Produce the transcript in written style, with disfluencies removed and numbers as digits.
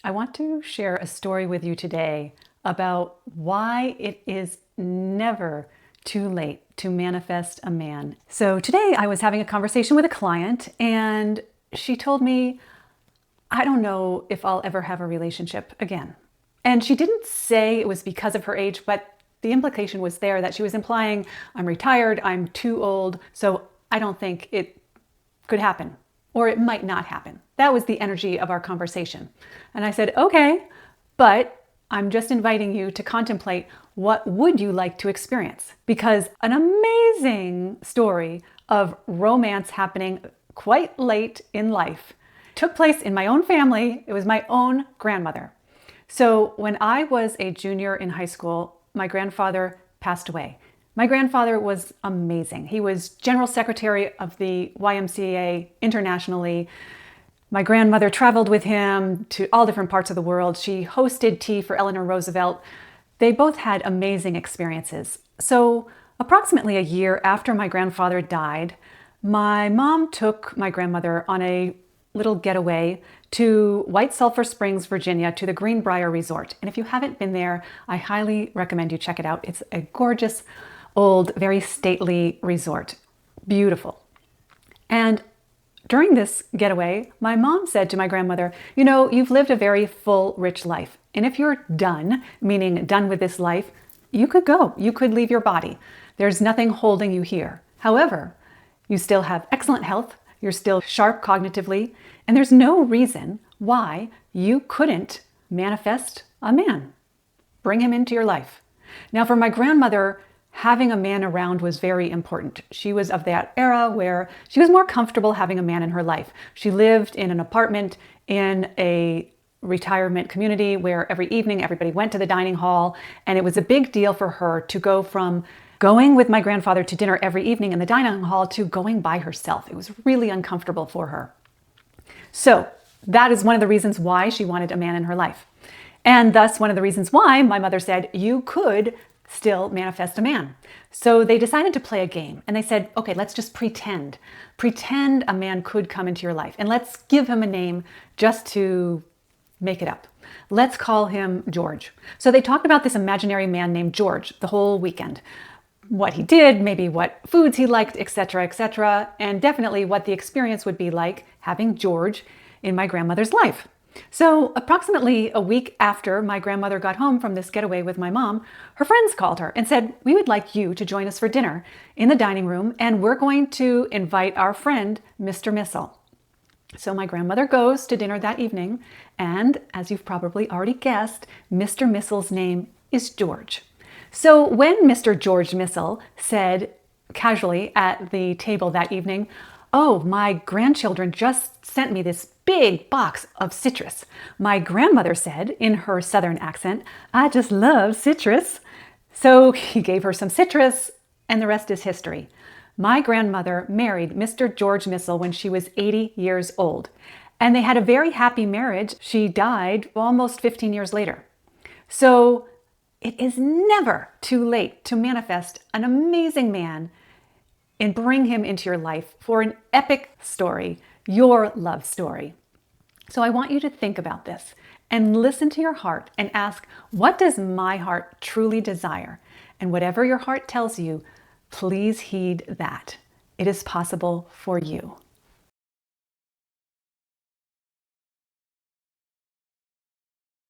I want to share a story with you today about why it is never too late to manifest a man. So today I was having a conversation with a client and she told me, I don't know if I'll ever have a relationship again. And she didn't say it was because of her age, but the implication was there that she was implying, I'm retired, I'm too old, so I don't think it could happen, or it might not happen. That was the energy of our conversation. And I said, okay, but I'm just inviting you to contemplate, what would you like to experience? Because an amazing story of romance happening quite late in life took place in my own family. It was my own grandmother. So when I was a junior in high school, my grandfather passed away. My grandfather was amazing. He was general secretary of the YMCA internationally. My grandmother traveled with him to all different parts of the world. She hosted tea for Eleanor Roosevelt. They both had amazing experiences. So approximately a year after my grandfather died, my mom took my grandmother on a little getaway to White Sulphur Springs, Virginia, to the Greenbrier Resort. And if you haven't been there, I highly recommend you check it out. It's a gorgeous, old, very stately resort. Beautiful. And during this getaway, my mom said to my grandmother, you know, you've lived a very full, rich life. And if you're done, meaning done with this life, you could go. You could leave your body. There's nothing holding you here. However, you still have excellent health. You're still sharp cognitively. And there's no reason why you couldn't manifest a man. Bring him into your life. Now, for my grandmother, having a man around was very important. She was of that era where she was more comfortable having a man in her life. She lived in an apartment in a retirement community where every evening everybody went to the dining hall, and it was a big deal for her to go from going with my grandfather to dinner every evening in the dining hall to going by herself. It was really uncomfortable for her. So that is one of the reasons why she wanted a man in her life. And thus one of the reasons why my mother said you could still manifest a man. So they decided to play a game, and they said, okay, let's just pretend a man could come into your life, and let's give him a name just to make it up. Let's call him George. So they talked about this imaginary man named George the whole weekend. What he did, maybe what foods he liked, etc., and definitely what the experience would be like having George in my grandmother's life. So approximately a week after my grandmother got home from this getaway with my mom, her friends called her and said, we would like you to join us for dinner in the dining room, and we're going to invite our friend, Mr. Missile. So my grandmother goes to dinner that evening, and as you've probably already guessed, Mr. Missile's name is George. So when Mr. George Missile said casually at the table that evening, oh, my grandchildren just sent me this big box of citrus. My grandmother said in her southern accent, I just love citrus. So he gave her some citrus, and the rest is history. My grandmother married Mr. George Missile when she was 80 years old, and they had a very happy marriage. She died almost 15 years later. So it is never too late to manifest an amazing man and bring him into your life for an epic story, your love story. So I want you to think about this and listen to your heart and ask, what does my heart truly desire? And whatever your heart tells you, please heed that. It is possible for you.